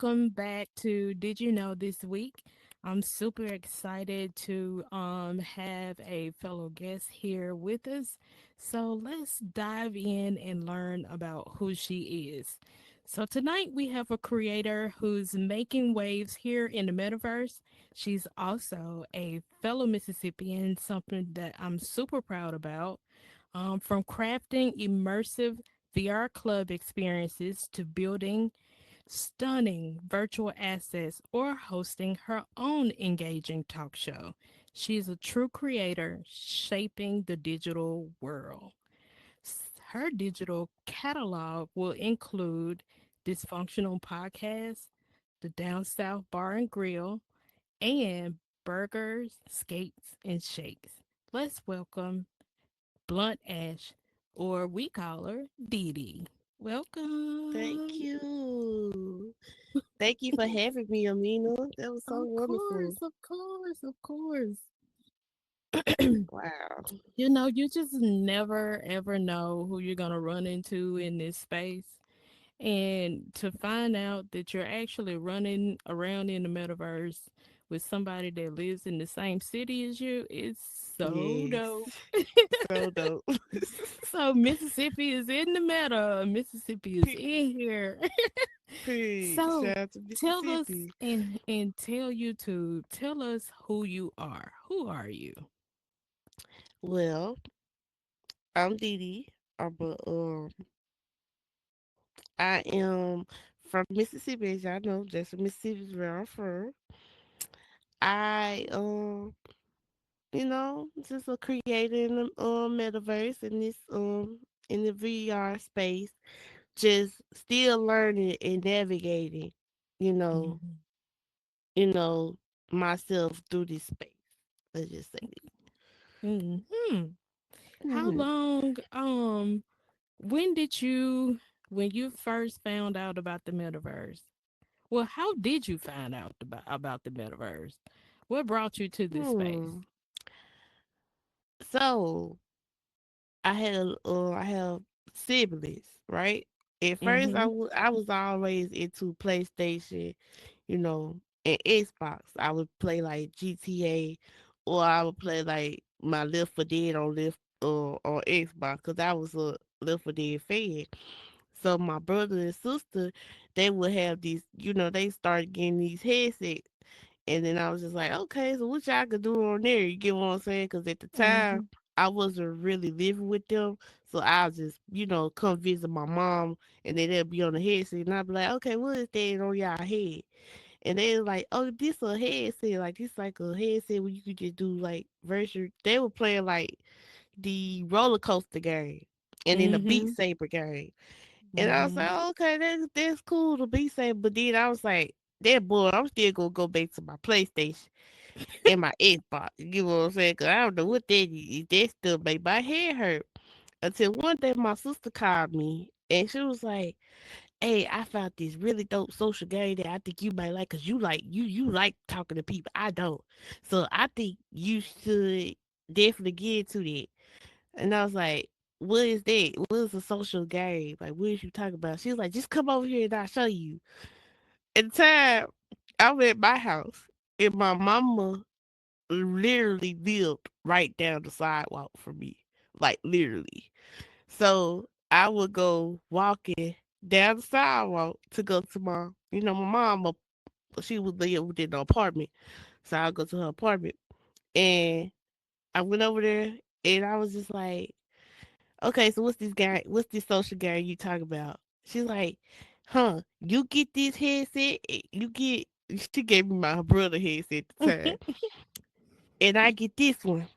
welcome back to Did You Know This week. I'm super excited to have a fellow guest here with us. So let's dive in and learn about who she is. So tonight we have a creator who's making waves here in the metaverse. She's also a fellow Mississippian, something that I'm super proud about. From crafting immersive VR club experiences to building stunning virtual assets or hosting her own engaging talk show. She's a true creator shaping the digital world. Her digital catalog will include Dysfunctional Podcast, the Down South Bar and Grill, and Burgers, Skates, and Shakes. Let's welcome Blunt Ash, or we call her Dee Dee. Thank Welcome. you. Thank you for having me, Amina. That was so Of wonderful. course, of course, of course. Wow. You just never ever know who you're gonna run into in this space. And to find out that you're actually running around in the metaverse with somebody that lives in the same city as you is so Yes. dope. So dope. So Mississippi is in the meta. Mississippi is in here. Period. So Shout out to tell us Mississippi. and tell YouTube, tell us who you are. Who are you? Well, I'm Dee Dee. I am from Mississippi, as y'all know. That's Mississippi is where I'm from. I just a creator in the metaverse in the VR space, just still learning and navigating, you know, Mhm. you know, myself through this space. Let's just say Mhm. that. How long when you first found out about the metaverse? Well, how did you find out about the metaverse? What brought you to this space? Hmm. So I have siblings, right? At first, Mhm. I was always into PlayStation, you know, and Xbox. I would play like GTA, or I would play like my Left 4 Dead on Xbox, because I was a Left 4 Dead fan. So my brother and sister, they would have these, they started getting these headsets. And then I was just like, okay, so what y'all could do on there? You get what I'm saying? Because at the time, Mhm. I wasn't really living with them. So I'll just, come visit my mom, and then they'll be on the headset. And I'll be like, okay, what is that on y'all head? And they was like, oh, this a headset. Like, this like a headset where you could just do like virtual. They were playing like the roller coaster game and then the Beat Mhm. Saber game. And I was like, Mhm. oh, okay, that's cool to Beat Saber. But then I was like, that boy, I'm still gonna go back to my PlayStation and my Xbox. You get what I'm saying? Cause I don't know what that is. That still make my head hurt. Until one day my sister called me and she was like, hey, I found this really dope social game that I think you might like, cause you like talking to people. I don't. So I think you should definitely get into that. And I was like, what is that? What is a social game? Like, what is you talking about? She was like, just come over here and I'll show you. At the time, I was at my house and my mama literally lived right down the sidewalk from me. Like, literally. So I would go walking down the sidewalk to go to my mom, she was living within the apartment. So I'll go to her apartment. And I went over there and I was just like, okay, so what's this social game you talking about? She's like, huh, you get this headset, she gave me my brother headset at the time, and I get this one.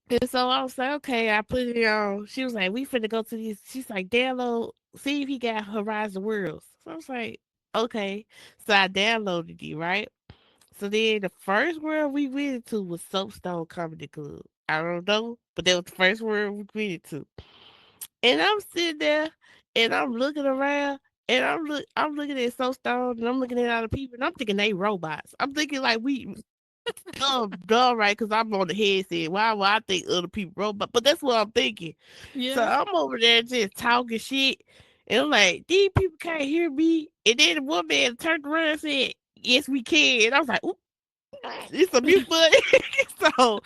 And so I was like, okay, I put it on. She was like, we finna go to this. She's like, download, see if he got Horizon Worlds. So I was like, okay. So I downloaded it, right? So then the first world we went to was Soapstone Comedy Club. I don't know, but that was the first world we went to. And I'm sitting there and I'm looking around and I'm looking at Soapstone and I'm looking at other people and I'm thinking they robots. I'm thinking like we dumb, right? Because I'm on the headset. Why would I think other people robot? But that's what I'm thinking. So Yeah. I'm over there just talking shit. And I'm like, these people can't hear me. And then the one man turned around and said, yes, we can. And I was like, oop, it's a mute button. So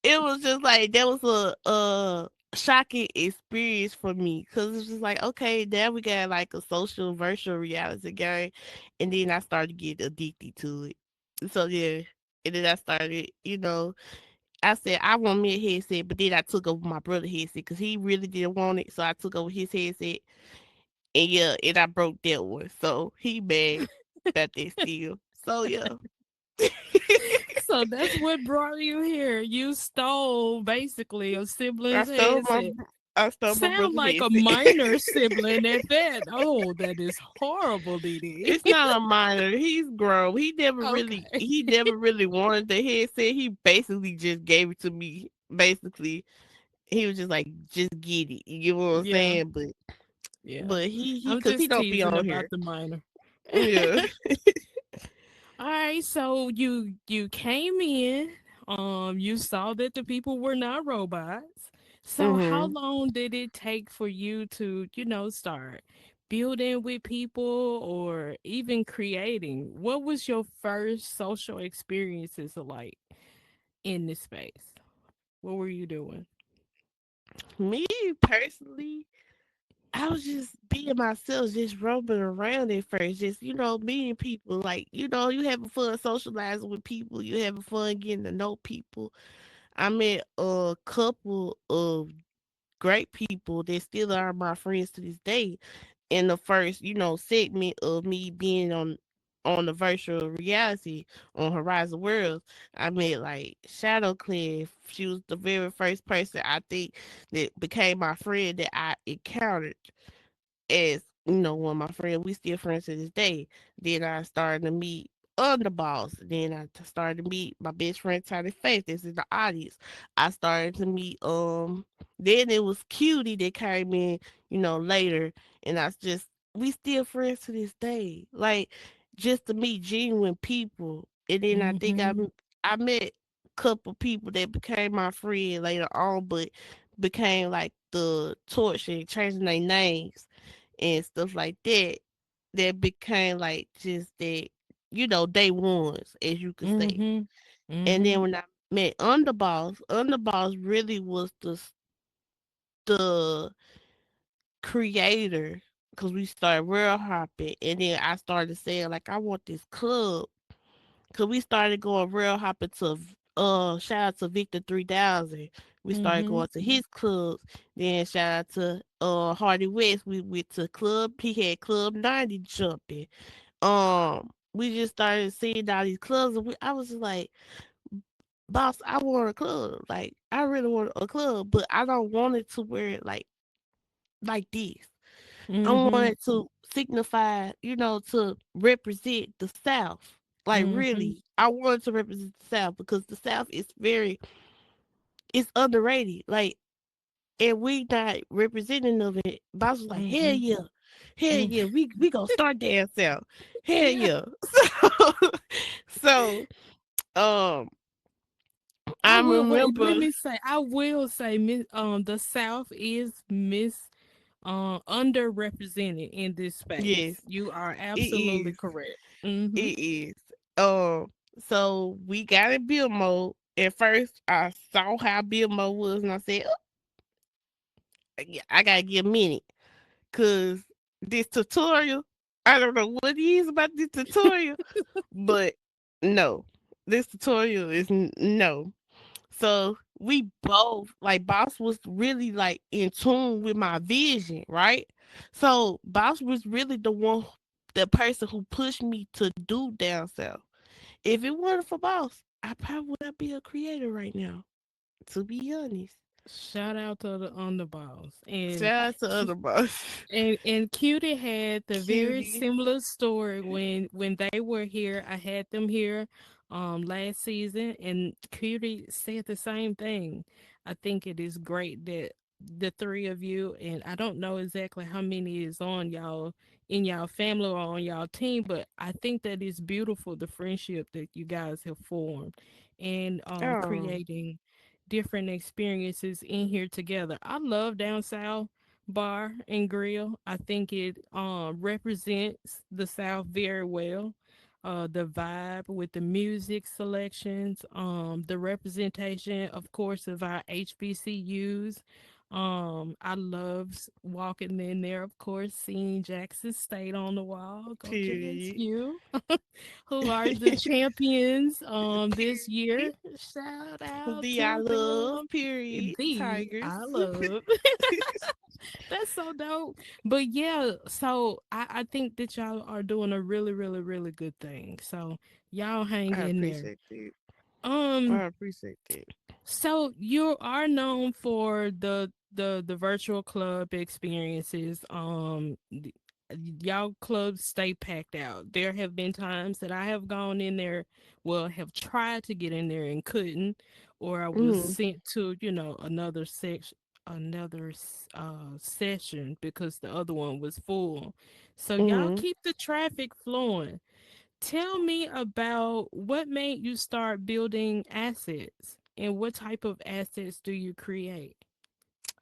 it was just like that was a shocking experience for me because it's just like, okay, now we got like a social virtual reality game, and then I started getting addicted to it. So yeah, and then I started, I said I want me a headset, but then I took over my brother's headset because he really didn't want it, so I took over his headset, and yeah, and I broke that one, so he mad about that still. So yeah. So that's what brought you here. You stole basically a I sibling's stole my headset. I stole my Sound brother's like a headset. minor sibling at that. Oh, that is horrible, Dee Dee. It's not a minor. He's grown. Okay. He never really wanted the headset. He basically just gave it to me. Basically, he was just like, just get it. You get what I'm Yeah, saying? yeah. But he I'm cause he just don't be teasing on about here. the minor. Yeah. All right, so you came in, you saw that the people were not robots. So how Mhm. long did it take for you to, start building with people or even creating? What was your first social experiences like in this space? What were you doing? Me personally, I was just being myself, just roaming around at first, just meeting people. Like you having fun socializing with people. You having fun getting to know people. I met a couple of great people that still are my friends to this day. In the first, segment of me being on the virtual reality on Horizon Worlds, I met like Shadow Cliff. She was the very first person I think that became my friend that I encountered as one of my friends. We still friends to this day. Then I started to meet underboss. Then I started to meet my best friend Tiny Face that's in the audience. I started to meet then it was Cutie that came in, later, and I just we still friends to this day. Like just to meet genuine people. And then I think Mhm. I met a couple people that became my friend later on, but became like the torch and changing their names and stuff like that, that became like just that, day ones, as you could say. Mhm. And then Mhm. when I met Underboss really was the creator because we started real hopping, and then I started saying like I want this club because we started going real hopping to shout out to Victor 3000. We started Mhm. going to his clubs. Then shout out to Hardy West. We went to club. He had Club 90 jumping. We just started seeing all these clubs, and I was just like, boss, I want a club. Like I really want a club, but I don't want it to wear it like this. I want Mhm. it to signify, to represent the South. Like Mhm. really, I want it to represent the South because the South is it's underrated. Like, and we not representing of it. Boss was like, Mhm. hell yeah, Mhm. we gonna start down south, hell Yeah. yeah. So, um, I I will wait. Let remember, me say. I will say. The South is underrepresented in this yes, space. You are it absolutely is, correct. Mm-hmm. it is. So we got in build mode. At first, I saw how build mode was, and I said, oh, yeah, I gotta get a minute, cause this tutorial, I don't know what it is about this tutorial, but no, this tutorial is no. So we both like Boss was really like in tune with my vision, right? So Boss was really the person who pushed me to do down south. If it wasn't for Boss, I probably would not be a creator right now. To be honest, Shout out to the underboss shout out to other Boss, and Cutie had the very Cutie. similar story when they were here. I had them here last season, and Cutie said the same thing. I think it is great that the three of you, and I don't know exactly how many is on y'all in y'all family or on y'all team, but I think that is beautiful the friendship that you guys have formed and Oh, creating different experiences in here together. I love down south Bar and Grill. I think it represents the South very well. The vibe with the music selections, the representation, of course, of our HBCUs. I love walking in there, of course, seeing Jackson State on the wall. Go Period. JSU, who are the champions this year. Shout out The I to love them. period The tigers. I love. That's so dope. But yeah, so I think that y'all are doing a really, really, really good thing. So y'all hang I in there. appreciate that. Um, I appreciate that. so you are known for the virtual club experiences. Y'all clubs stay packed out. There have been times that I have gone in there, well, have tried to get in there and couldn't, or I was Mm, sent to another section, session because the other one was full. So y'all mm. keep the traffic flowing. Tell me about what made you start building assets and what type of assets do you create?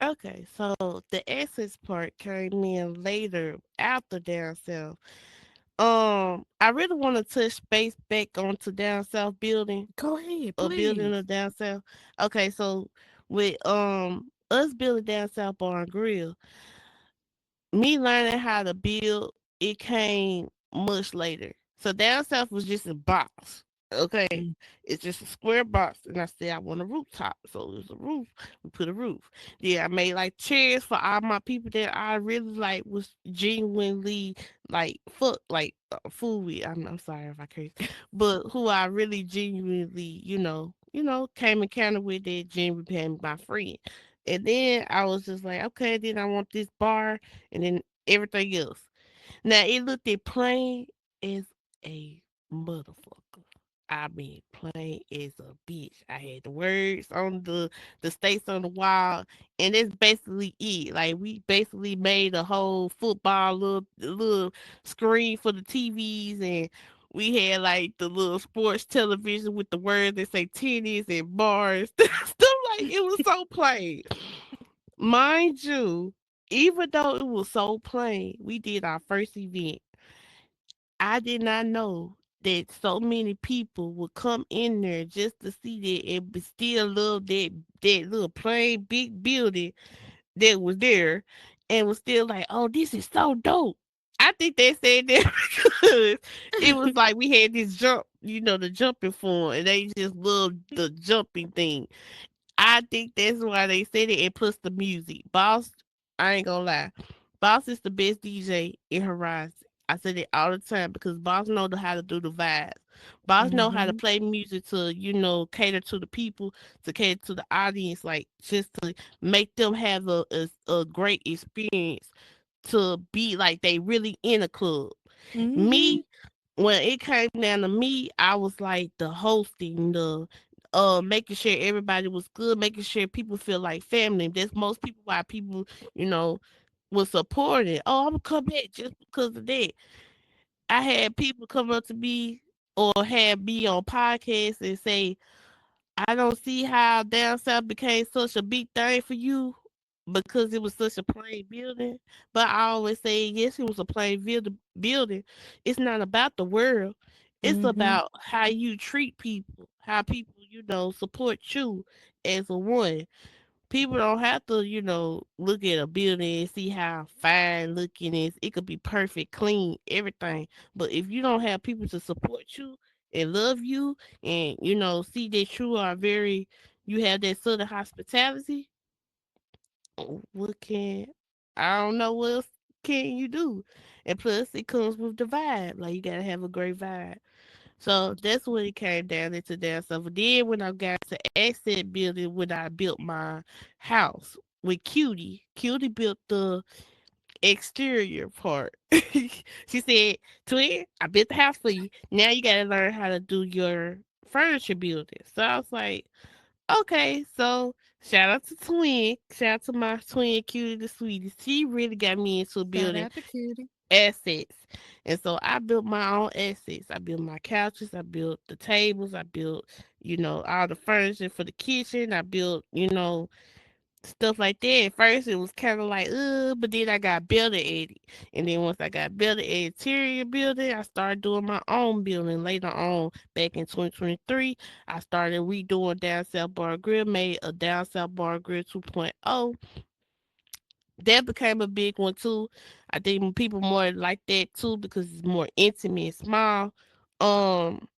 Okay, so the essence part came in later after down south. I really want to touch base back onto down south building, Go ahead, a building please. of down south. Okay, so with us building down south bar and grill, me learning how to build, it came much later. So down south was just a box. Okay. Mm. It's just a square box. And I said I want a rooftop. So there's a roof. We put a roof. Yeah, I made like chairs for all my people that I really like was genuinely like fuck like fool with. I'm sorry if I curse. But who I really genuinely, came encounter with that genuinely became my friend. And then I was just like, okay, then I want this bar and then everything else. Now it looked at plain as a motherfucker. I mean, plain as a bitch. I had the words on the states on the wall, and that's basically it. Like we basically made a whole football little screen for the TVs, and we had like the little sports television with the words that say tennis and bars, stuff like it was so plain. Mind you, even though it was so plain, we did our first event. I did not know that so many people would come in there just to see that and still love that little plain big building that was there and was still like, oh, this is so dope. I think they said that because it was like we had this jump, the jumping form, and they just loved the jumping thing. I think that's why they said it. And plus the music. Boss, I ain't gonna lie. Boss is the best DJ in Horizon. I said it all the time because Boss know how to do the vibes. Boss know how to Mm-hmm. play music to, cater to the people, to cater to the audience, like just to make them have a great experience to be like they really in a club. Mm-hmm. Me, when it came down to me, I was like the hosting, the making sure everybody was good, making sure people feel like family. That's most people why people, you know, was supporting. Oh, I'm gonna come back just because of that. I had people come up to me or have me on podcasts and say, I don't see how down south became such a big thing for you because it was such a plain building. But I always say, yes, it was a plain building. It's not about the world. It's Mm-hmm. about how you treat people, how people, support you as a one. People don't have to, look at a building and see how fine looking it is. It could be perfect, clean, everything. But if you don't have people to support you and love you and, see that you have that sort of hospitality, what can, I don't know what else can you do. And plus, it comes with the vibe. Like, you got to have a great vibe. So that's what it came down into that stuff. Then when I got to asset building, when I built my house with Cutie built the exterior part. She said, "Twin, I built the house for you. Now you got to learn how to do your furniture building." So I was like, "Okay." So shout out to Twin. Shout out to my twin, Cutie the sweetest. She really got me into Shout building out to Cutie. assets. And so I built my own assets. I built my couches, I built the tables, I built, all the furniture for the kitchen. I built, stuff like that. At first, it was kind of like, but then I got better at it. And then once I got better at interior building, I started doing my own building. Later on, back in 2023, I started redoing Down South Bar Grill, made a Down South Bar Grill 2.0. That became a big one too. I think people more like that too because it's more intimate and small. Um,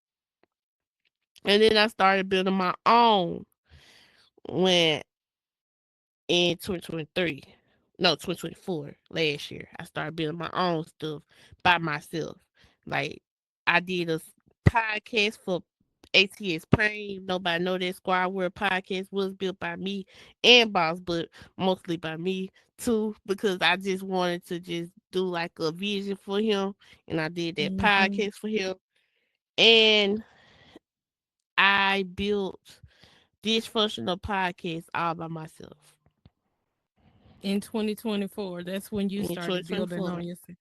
and then I started building my own when in 2023. No, 2024, last year. I started building my own stuff by myself. Like, I did a podcast for ATS Pain. Nobody know that Squad World podcast was built by me and Boss, but mostly by me too, because I just wanted to just do like a vision for him. And I did that Hmm. podcast for him. And I built dysfunctional podcast all by myself In 2024, that's when you in started building 2024. on yourself.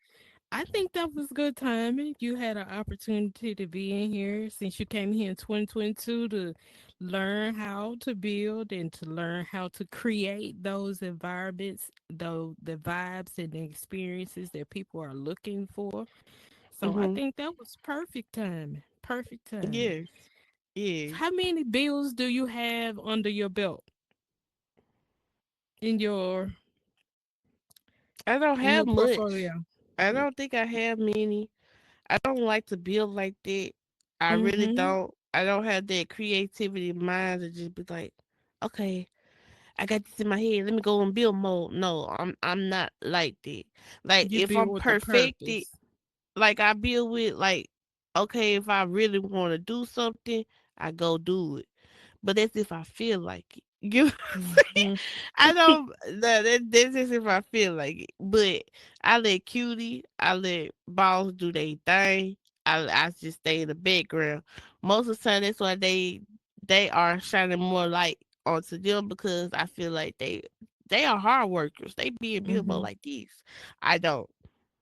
I think that was good timing. You had an opportunity to be in here since you came here in 2022 to learn how to build and to learn how to create those environments, though the vibes and the experiences that people are looking for. So I Mm-hmm. think that was perfect timing. Perfect timing. Yes, yes. How many bills do you have under your belt in I don't your have much. portfolio? I don't think I have many. I don't like to build like that. I really Mm-hmm. don't. I don't have that creativity mind to just be like, okay, I got this in my head. Let me go and build mode. No, I'm not like that. Like You if build I'm with the perfected, purpose. like I build with like, okay, if I really want to do something, I go do it. But that's if I feel like it. You know what I'm saying? Mm-hmm. I don't. That's just if I feel like it. But I let Cutie, I let Boss do their thing. I just stay in the background. Most of the time, that's why they are shining more light onto them because I feel like they are hard workers. They be in Billboard Mm-hmm. like this. I don't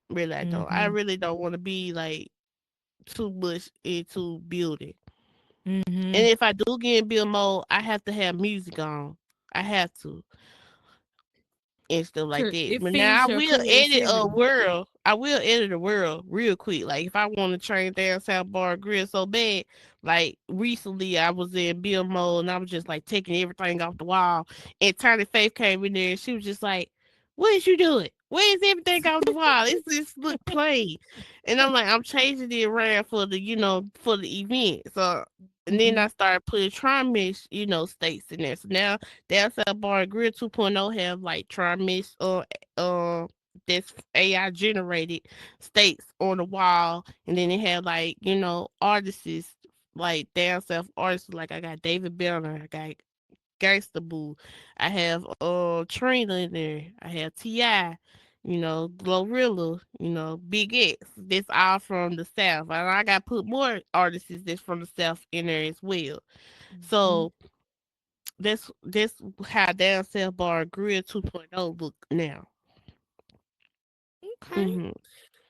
really. I don't. I Mm-hmm. really don't want to be like too much into building. Mm-hmm. And if I do get in build mode, I have to have music on. I have to and stuff like that. It But now feeds I your will edit a creativity. world. I will edit a world real quick. Like if I want to train down South Bar Grill so bad, like recently I was in build mode and I was just like taking everything off the wall. And Tiny Faith came in there and she was just like, "What is you doing? Where is everything off the wall? It's just look plain." And I'm like, I'm changing it around for the for the event. So and then Mm-hmm. I started putting Trimesh, states in there. So now that's a bar grill 2.0 have like Trimesh this AI generated states on the wall, and then it had like artists like down south artists like I got David Banner, I got Gangsta Boo, I have Trina in there, I have Ti, Glorilla, Big X. That's all from the south, and I got put more artists that's from the south in there as well. Mm-hmm. So that's how down south bar grill 2.0 look now. Okay. Mhm.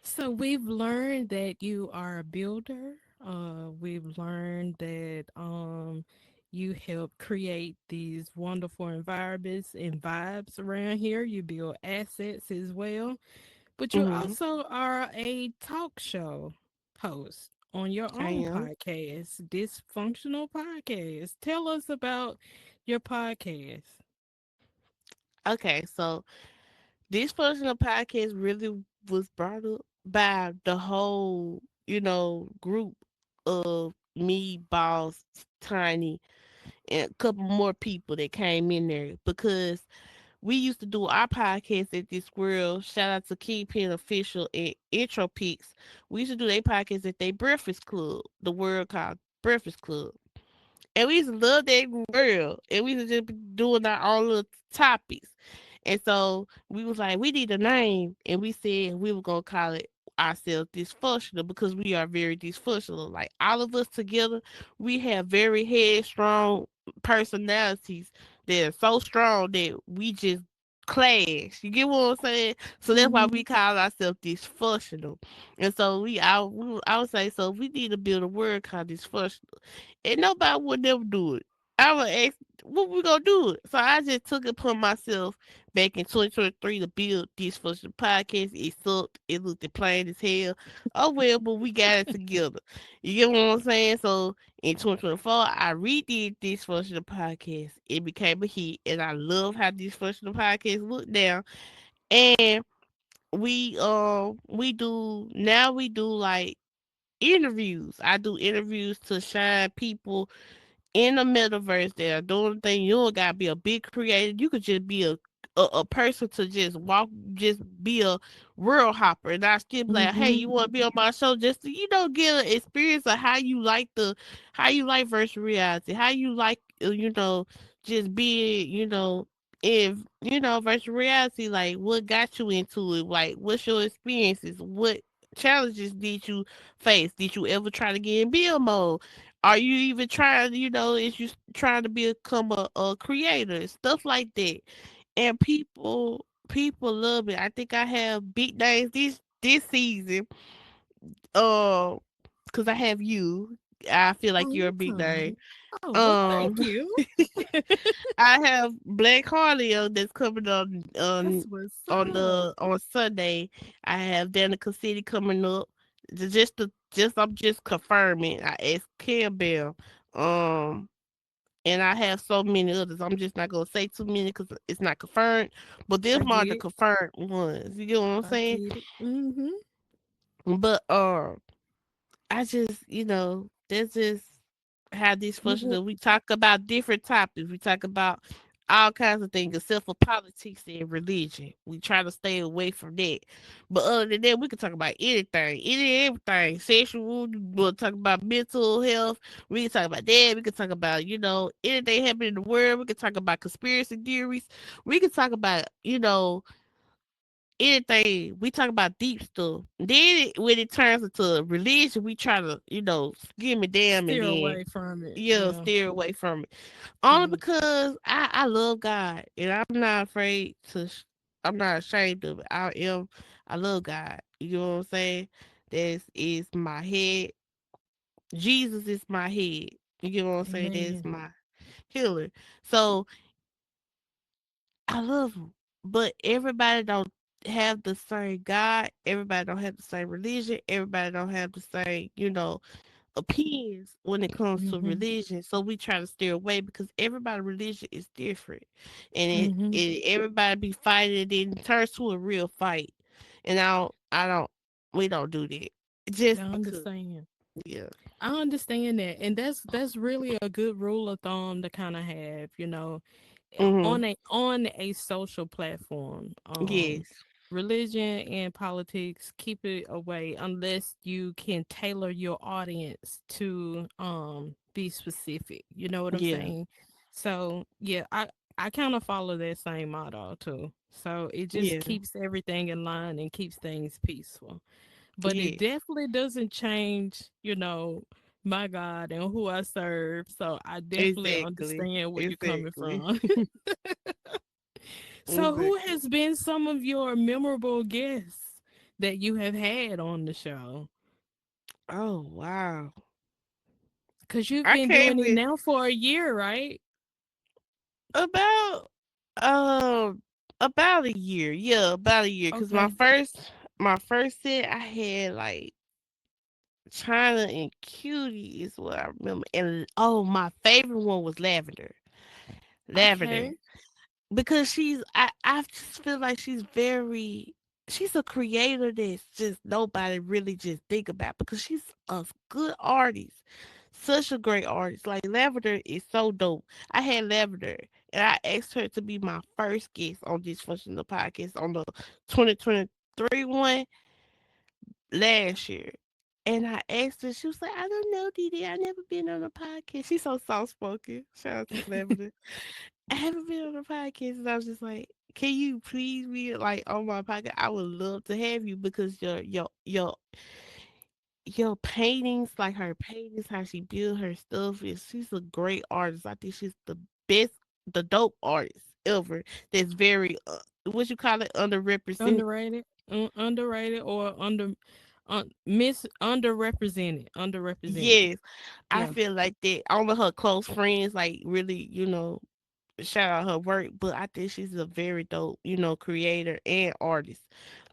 So we've learned that you are a builder. We've learned that you help create these wonderful environments and vibes around here. You build assets as well. But you Mhm. also are a talk show host on your I own am. podcast, Dysfunctional Podcast. Tell us about your podcast. Okay, so this personal podcast really was brought up by the whole, group of me, Boss, Tiny, and a couple more people that came in there because we used to do our podcast at this world. Shout out to Kingpin Official and Intro Picks. We used to do their podcast at their Breakfast Club, the world called Breakfast Club. And we used to love that world. And we used to just be doing our own little topics. And so we was like, we need a name. And we said we were gonna call it ourselves dysfunctional because we are very dysfunctional. Like all of us together, we have very headstrong personalities that are so strong that we just clash. You get what I'm saying? So that's why Mm-hmm. we call ourselves dysfunctional. And so I would say so we need to build a word called dysfunctional. And nobody would never do it. I was ask, what we gonna do? So I just took it upon myself back in 2023 to build this first podcast. It sucked. It looked plain as hell. Oh well, but we got it together. You get what I'm saying? So in 2024, I redid this first podcast. It became a hit, and I love how this first podcast look now. And we do like interviews. I do interviews to shine people in the metaverse that are doing things. You don't gotta be a big creator. You could just be a person to just walk, just be a world hopper, and I still be like, hey, Mm-hmm. you want to be on my show, just to, get an experience of how you like virtual reality, how you like, just being, in, virtual reality, like what got you into it, like what's your experiences, what challenges did you face, did you ever try to get in build mode, are you even trying, is you trying to become a creator, stuff like that. And people love it. I think I have big names this season. Uh, cause I have you. I feel like you're a big name. Awesome. Oh, well, thank Um, you. I have Black Harley that's coming That's what's up. on Sunday. I have Danica City coming up. I'm just confirming. I asked Campbell. Um, and I have so many others. I'm just not gonna say too many because it's not confirmed. But I there's more get the it. confirmed ones. You get what I'm I saying? get it. Mm-hmm. But I just, that's just how these You functions. want We talk about different topics. We talk about all kinds of things except for politics and religion. We try to stay away from that. But other than that, we can talk about anything, everything. Sexual, we'll talk about mental health. We can talk about that. We can talk about, anything happening in the world. We can talk about conspiracy theories. We can talk about, anything. We talk about deep stuff. Then when it turns into religion, we try to, skim it to down and steer then, away from it. yeah, Yeah. steer away from it. Only Yeah. because I love God and I'm not afraid to, I'm not ashamed of it. I love God. You know what I'm saying? This is my head. Jesus is my head. You get what I'm saying? That's Amen. my healer. So I love them, but everybody don't have the same God. Everybody don't have the same religion. Everybody don't have the same, opinions when it comes to Mm-hmm. religion. So we try to steer away because everybody's religion is different, and Mm-hmm. everybody be fighting, and then it turns to a real fight. And we don't do that I just because. understand. Yeah. I understand that, and that's really a good rule of thumb to kind of have, Mhm. on a social platform. Yes. Religion and politics, keep it away unless you can tailor your audience to be specific. You know what I'm Yeah. saying? So yeah, I kind of follow that same model too. So it just Yeah. keeps everything in line and keeps things peaceful, but it Yes. definitely doesn't change, my God and who I serve. So I definitely Exactly. understand where you're coming Exactly. from. So who Exactly. has been some of your memorable guests that you have had on the show? Oh wow. Because you've I been can't doing it even now for a year, right? about um about a year. Yeah, about a year. Cause Okay. my first set I had like China and Cutie is what I remember. And oh, my favorite one was Lavender. Lavender. Okay. Because I just feel like she's a creator that's just nobody really just think about because she's a good artist, such a great artist. Like Lavender is so dope. I had Lavender and I asked her to be my first guest on this functional podcast on the 2023 one last year. And I asked her, she was like, I don't know, Didi. I never been on a podcast. She's so soft spoken. Shout out to Lavender. I haven't been on a podcast, and I was just like, "Can you please be like on my podcast? I would love to have you because your paintings, like her paintings, how she build her stuff, is she's a great artist. I think she's the best, the dope artist ever. That's very what you call it underrepresented. Underrated. Underrated or under Miss underrepresented. Yes, I Yeah. feel like that. Only her close friends, like, really, shout out her work. But I think she's a very dope, creator and artist.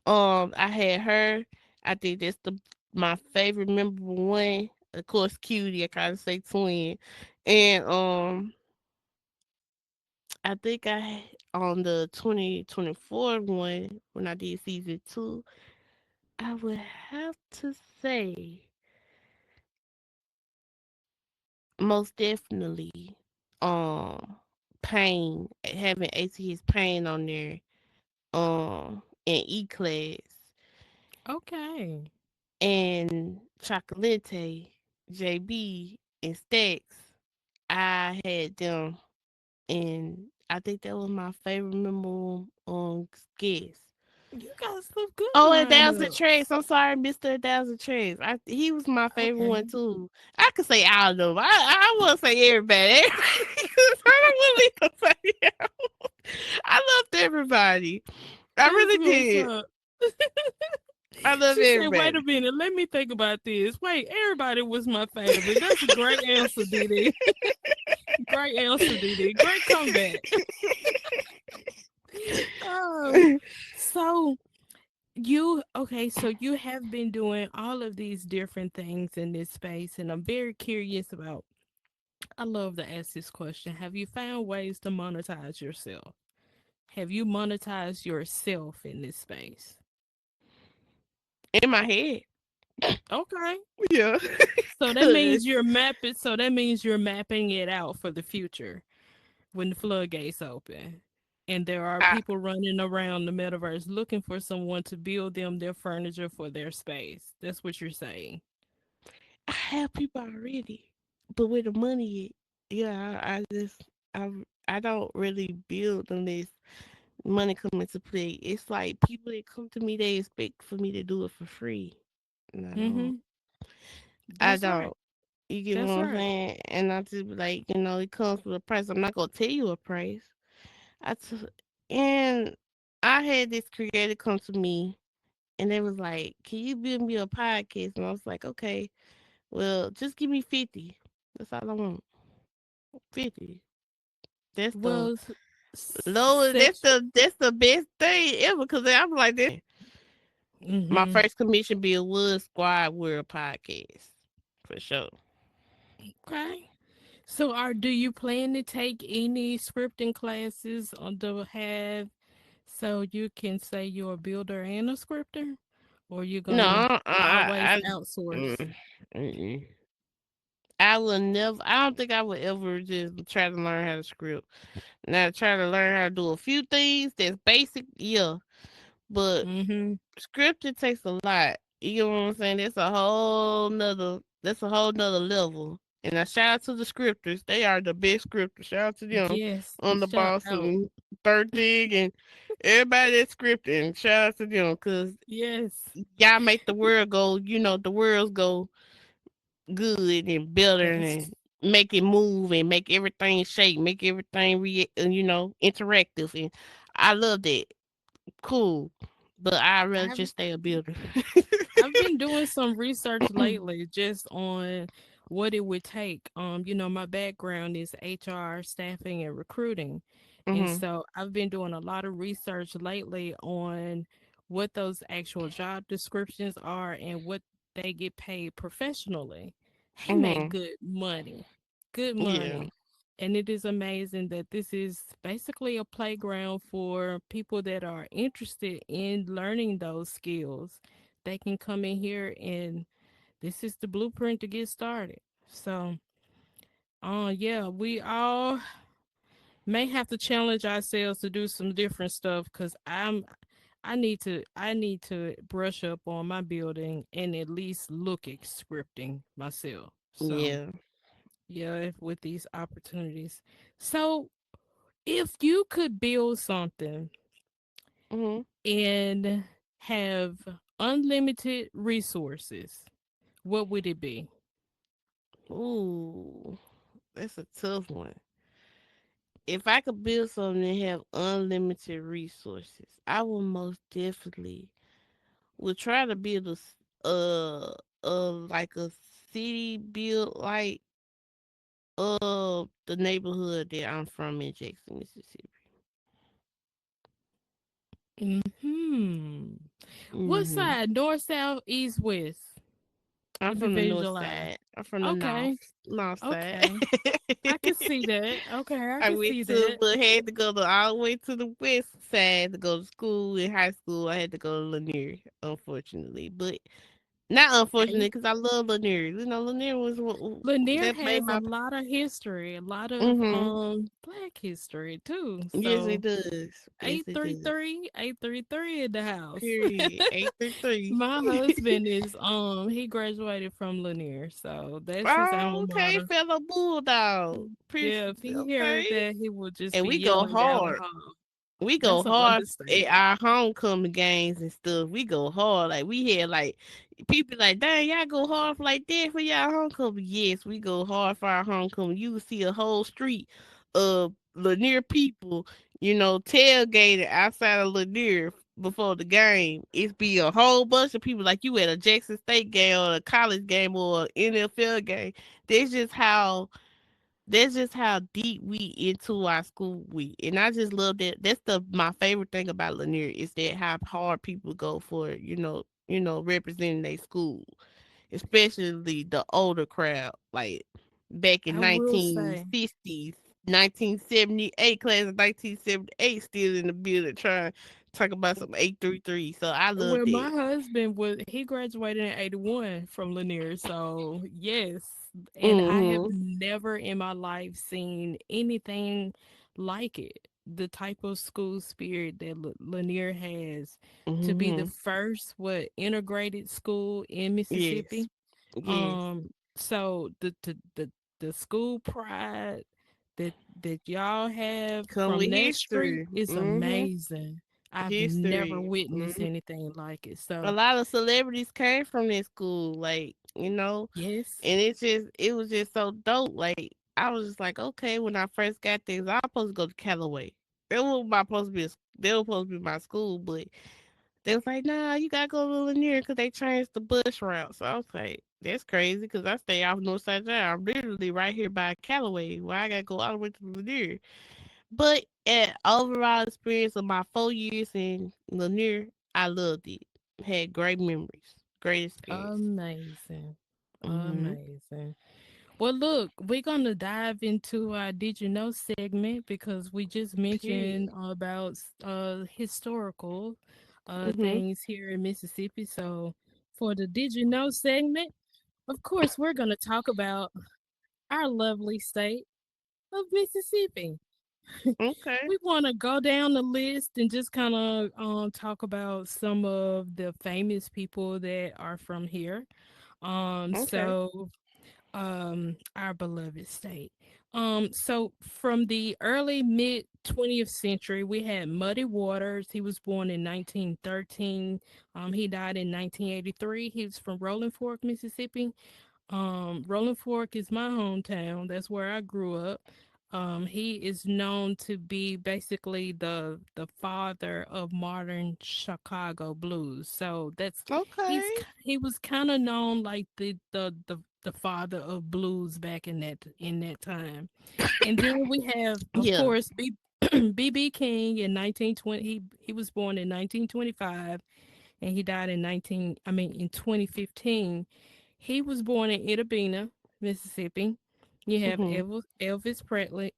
I had her. I think that's the my favorite memorable one. Of course, Cutie. I kind of say twin, and I think on the 2024 one when I did season two, I would have to say most definitely Pain, having AT's Pain on there, in E class, Okay. and Chocolate, JB, and Stacks. I had them, and I think that was my favorite memorable guest. You got stuff good Oh, and lined Thousand up. Tracks. I'm sorry, Mr. Thousand Tracks. He was my favorite Okay. one too. I could say all of them. I want to say everybody. Because I don't want to leave nobody out. I loved everybody. I That's really what's did. up. I love She said, "Wait a everybody. minute, let me think about this. Wait, everybody was my favorite. That's a great answer, Didi. Great answer, Didi. Great comeback." Um, so so you have been doing all of these different things in this space, and I'm very curious about. I love to ask this question. Have you found ways to monetize yourself? Have you monetized yourself in this space? In my head. Okay. Yeah. So that Cause means you're mapping. So that means you're mapping it out for the future when the floodgates open, and there are I, people running around the metaverse looking for someone to build them their furniture for their space. That's what you're saying. I have people already. But where the money at? Yeah, I I don't really build unless money come into play. It's like people that come to me, they expect for me to do it for free. And I don't. Mm-hmm. I That's right. don't. You get what That's I'm right. saying? And I just be like, it comes with a price. I'm not gonna tell you a price. I t- and I had this creator come to me, and they was like, "Can you build me a podcast?" And I was like, "Okay, well, just give me 50. That's all I want. 50. That's the Well, lowest. That's the best thing ever. Cause I'm like that. My mm-hmm. first commission bill was Squad World Podcast for sure. Okay. So, do you plan to take any scripting classes on the have so you can say you're a builder and a scripter, or you're No, gonna always I outsource? mm, mm-mm. I will never. I don't think I would ever just try to learn how to script. Now try to learn how to do a few things that's basic, yeah. But Mm-hmm. scripting takes a lot. You know what I'm saying? That's a whole nother level. And I shout out to the scripters. They are the best scripters. Shout out to them Yes. on the Shout boss out. and third thing and everybody that's scripting. Shout out to them because Yes. y'all make the world go, the worlds go good and better Yes. and make it move and make everything shake, make everything interactive. And I love that. Cool. But I'd rather I've just stay a builder. I've been doing some research lately just on what it would take. My background is HR, staffing, and recruiting. And Mhm. so I've been doing a lot of research lately on what those actual job descriptions are and what they get paid professionally. They make Mhm. good money. Good Yeah. money. And it is amazing that this is basically a playground for people that are interested in learning those skills. They can come in here and this is the blueprint to get started. So, yeah, we all may have to challenge ourselves to do some different stuff because I need to brush up on my building and at least look at scripting myself. So, Yeah. yeah, with these opportunities. So, if you could build something Mhm. and have unlimited resources, what would it be? Ooh, that's a tough one. If I could build something and have unlimited resources, I would most definitely would try to build uh like a city built like the neighborhood that I'm from in Jackson, Mississippi. Hmm. What Hmm. side? North, south, east, west? I'm If you from the north visualize. side. I'm from the Okay. north side. Okay. I can see that. Okay, I I can went see to, that. but had to go to all the way to the west side to go to school. In high school, I had to go to Lanier, unfortunately. But not unfortunately, Hey, because I love Lanier. Lanier was Lanier that made has a my. lot of history, a lot of Mm-hmm. black history too. Yes, it So does. Yes, it does. 833 in the house. Period. 833. My husband is he graduated from Lanier, so that's his alma Oh, okay, mater. fellow bulldog. Yeah, if he heard Okay. that, he would just And be we go yelling down the hard. hall. We go That's an hard at understatement. our homecoming games and stuff. We go hard. Like we had like people like, dang, y'all go hard for like that for y'all homecoming. Yes, we go hard for our homecoming. You will see a whole street of Lanier people, tailgating outside of Lanier before the game. It's be a whole bunch of people like you at a Jackson State game or a college game or an NFL game. That's just how that's just how deep we into our school week, and I just love that. That's the my favorite thing about Lanier is that how hard people go for representing their school, especially the older crowd, like back in I will say, 1960s, 1978 class of 1978 still in the building trying to talk about some 833. So I love well, that. my husband he graduated in 81 from Lanier, so yes. And I have Mhm. never in my life seen anything like it. The type of school spirit that Lanier has to be the Mhm. first integrated school in Yes. Mississippi. Yes. So the school pride that y'all have Come from with that street history. is Mhm. amazing. I've never History. witnessed anything like it. A So lot of celebrities came from this school, yes, and it was just so dope. Like I was just like, okay, when I first got there, 'cause I was supposed to go to Callaway. They were supposed to be my school, but they was like, nah, you gotta go to Lanier because they changed the bus route. So I was like, that's crazy because I stay off Northside Drive. I'm literally right here by Callaway. Why I gotta go all the way to Lanier? But at overall experience of my 4 years in Lanier, I loved it. Had great memories, great experience. amazing. Mhm. Amazing. Well, look, we're going to dive into our Did You Know segment because we just mentioned Period. about historical Mhm. things here in Mississippi. So, for the Did You Know segment, of course, we're going to talk about our lovely state of Mississippi. Okay. We want to go down the list and just kind of talk about some of the famous people that are from here. Okay. Our beloved state. So from the early mid 20th century, we had Muddy Waters. He was born in 1913. He died in 1983. He was from Rolling Fork, Mississippi. Rolling Fork is my hometown. That's where I grew up. He is known to be basically the father of modern Chicago blues. So Okay. he was kind of known like the father of blues back in that time. And then we have, of Yeah. course, BB King in 1920. He was born in 1925 and he died in 2015. He was born in Itabena, Mississippi. You have Mhm.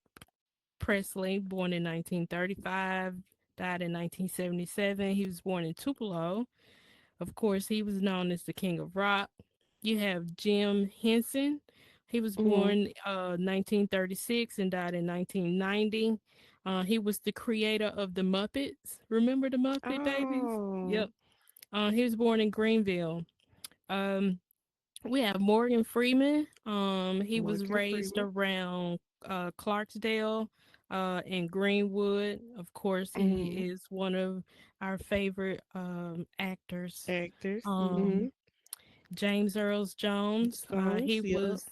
Presley, born in 1935, died in 1977. He was born in Tupelo. Of course, he was known as the King of Rock. You have Jim Henson. He was Mhm. born 1936 and died in 1990. He was the creator of the Muppets. Remember the Muppet Babies? Oh. Yep. He was born in Greenville. Um, we have Morgan Freeman. He was Morgan raised Freeman. around Clarksdale and Greenwood. Of course, he Mhm. is one of our favorite actors. Actors. Um, Mhm. James Earl Jones. He Songs. Yep. was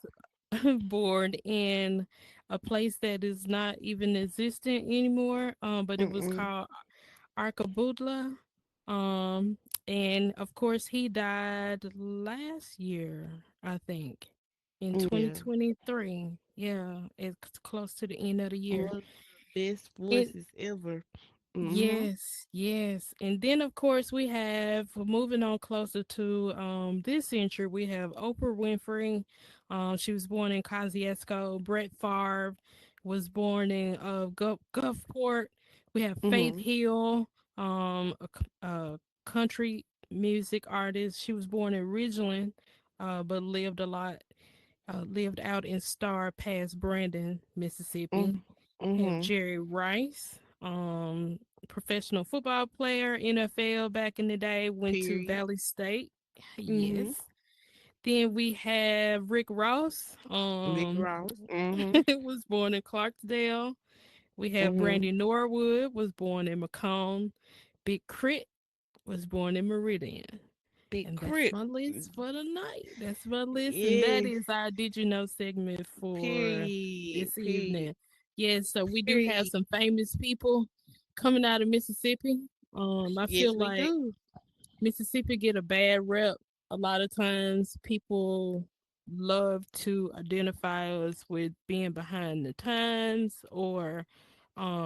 born in a place that is not even existent anymore, but it was Mm-mm. called Arkabudla. Um, and of course, he died last year, I think, in Yeah. 2023. Yeah, it's close to the end of the year. One of the best And voices ever. Mhm. yes, yes. And then of course we have moving on closer to this century, we have Oprah Winfrey. She was born in Kosciuszko. Brett Favre was born in Gulfport. We have Faith Mhm. Hill, a country music artist. She was born in Ridgeland, but lived out in Star past Brandon, Mississippi. Mhm. Have Mhm. Jerry Rice, professional football player, NFL back in the day, went to Period. Valley State. Yes. Mhm. Then we have Rick Ross, Rick Ross. Mhm. was born in Clarksdale. We have Mhm. Brandy Norwood, was born in Macomb. Big Crit was born in Meridian. Big And that's Crit. my list for the night. That's my list. And that Yes. is our Did You Know segment for Period. this Period. evening. Yes, so we do have Period. some famous people coming out of Mississippi. I Yes, feel we like do. Mississippi get a bad rep. A lot of times people love to identify us with being behind the times or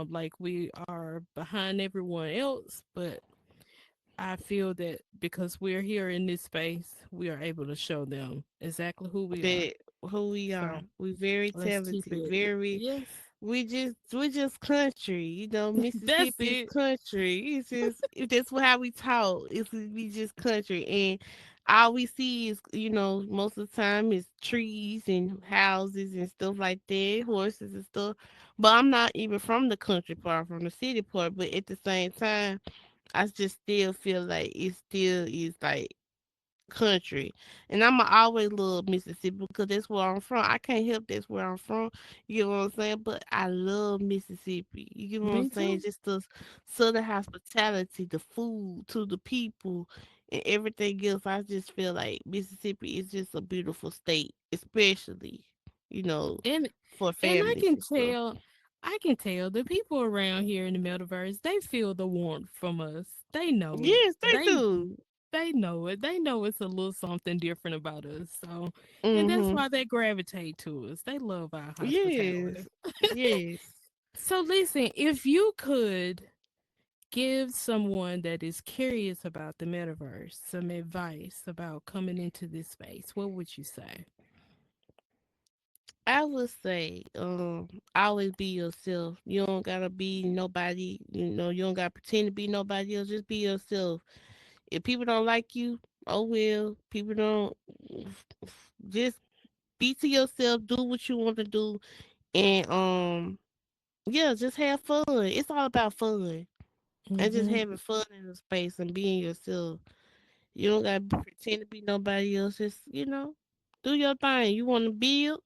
like we are behind everyone else, but I feel that because we're here in this space, we are able to show them exactly who we are. That who we are. So We very let's keep talented. it. Very. Yes, We just country. that's Mississippi is it. country. That's how we talk. We just country, and all we see is most of the time is trees and houses and stuff like that, horses and stuff. But I'm not even from the country part, from the city part. But at the same time, I just still feel like it still is like country. And I'ma always love Mississippi because that's where I'm from. I can't help that's where I'm from. You know what I'm saying? But I love Mississippi. You get what I'm Me saying? too. Just the southern hospitality, the food to the people and everything else. I just feel like Mississippi is just a beautiful state, especially, you know, And for and families and stuff. I can tell the people around here in the metaverse, they feel the warmth from us. They know it. Yes, they do. They know it. They know it's a little something different about us. So, and that's Mhm. why they gravitate to us. They love our hospitality. Yes. Yes. So listen, if you could give someone that is curious about the metaverse some advice about coming into this space, what would you say? I would say, always be yourself. You don't gotta be nobody. You don't gotta pretend to be nobody else. Just be yourself. If people don't like you, oh well. People don't. Just be to yourself. Do what you want to do, and yeah, just have fun. It's all about fun and just Mm-hmm. having fun in the space and being yourself. You don't gotta pretend to be nobody else. Just do your thing. You want to build.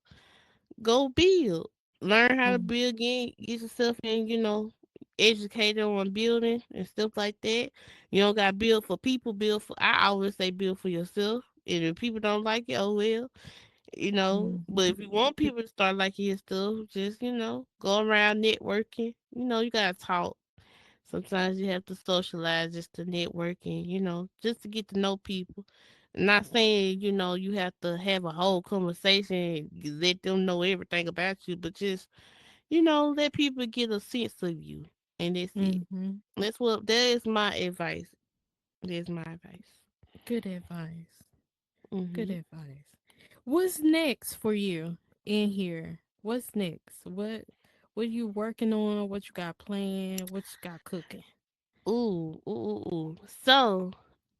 Go build. Learn how to build again. Get yourself in, educated on building and stuff like that. You don't got to build for people. I always say build for yourself. And if people don't like it, oh well, But if you want people to start liking your stuff, just, go around networking. You got to talk. Sometimes you have to socialize just to network and, just to get to know people. Not saying, you have to have a whole conversation and let them know everything about you, but just, let people get a sense of you. And that's it. Mm-hmm. That is my advice. That's my advice. Good advice. Good Hmm. advice. What's next for you in here? What's next? What you working on? What you got planned? What you got cooking? Ooh, ooh, ooh, ooh. So,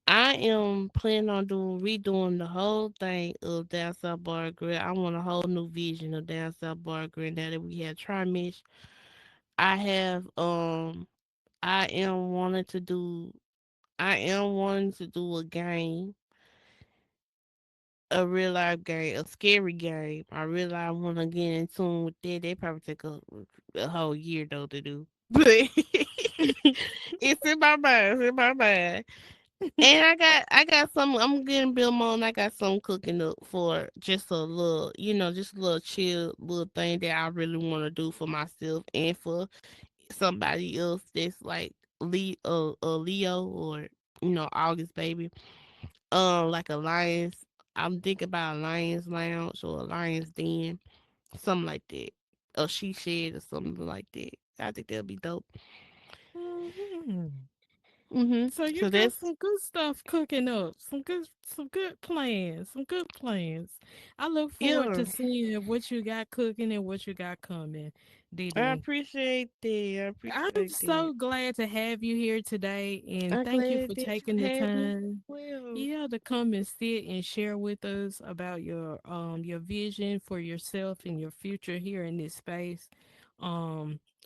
I am planning on redoing the whole thing of Down South Bar Grill. I want a whole new vision of Down South Bar Grill now that we have Trimesh. I have I am wanting to do a game, a real life game, a scary game. I really I wanna get in tune with that. They probably take a whole year though to do. But it's in my mind, it's in my mind. And I got some. I'm getting Bill Mon. I got some cooking up for just a little, just a little chill little thing that I really want to do for myself and for somebody else that's like a Leo or August, baby. Like a Lions. I'm thinking about a Lions Lounge or a Lions Den, something like that. Or She Shed or something like that. I think that'll be dope. Mhm. Mhm. So you So got that's some good stuff cooking up. Some good plans. Some good plans. I look forward yeah. to seeing what you got cooking and what you got coming, I Didi. appreciate that. I I'm appreciate that. so glad to have you here today, and I'm thank you glad for that you taking the have me. time, Well, yeah, to come and sit and share with us about your vision for yourself and your future here in this space.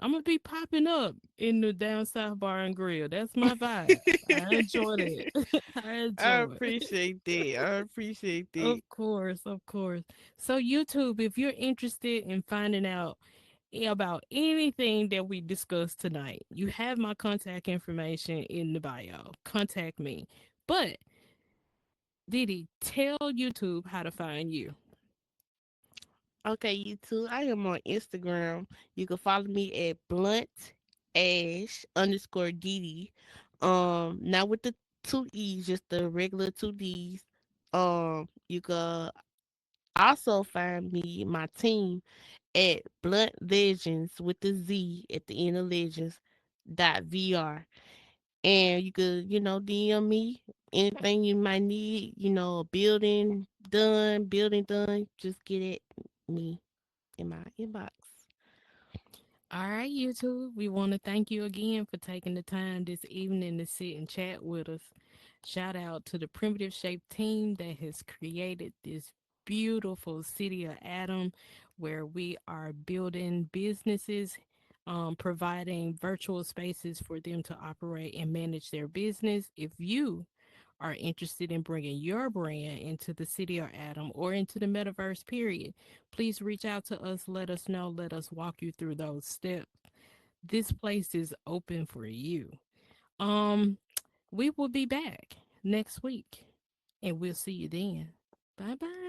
I'm gonna be popping up in the Down South Bar and Grill. That's my vibe. I enjoy that. I I enjoy it. appreciate that. I appreciate that. Of course, of course. So YouTube, if you're interested in finding out about anything that we discussed tonight, you have my contact information in the bio. Contact me. But Didi, tell YouTube how to find you. Okay, you too. I am on Instagram. You can follow me at BluntAsh_DD. Not with the two E's, just the regular two D's. You can also find me, my team, at Blunt Legends with the Z at the end of Legends .vr. And you could, DM me anything you might need, a building done, just get it me in my inbox. All right, YouTube, we want to thank you again for taking the time this evening to sit and chat with us. Shout out to the Primitive Shape team that has created this beautiful city of Adam where we are building businesses, providing virtual spaces for them to operate and manage their business. If you are interested in bringing your brand into the city or Adam or into the metaverse period, please reach out to us. Let us know. Let us walk you through those steps. This place is open for you. Um, we will be back next week and we'll see you then. Bye bye.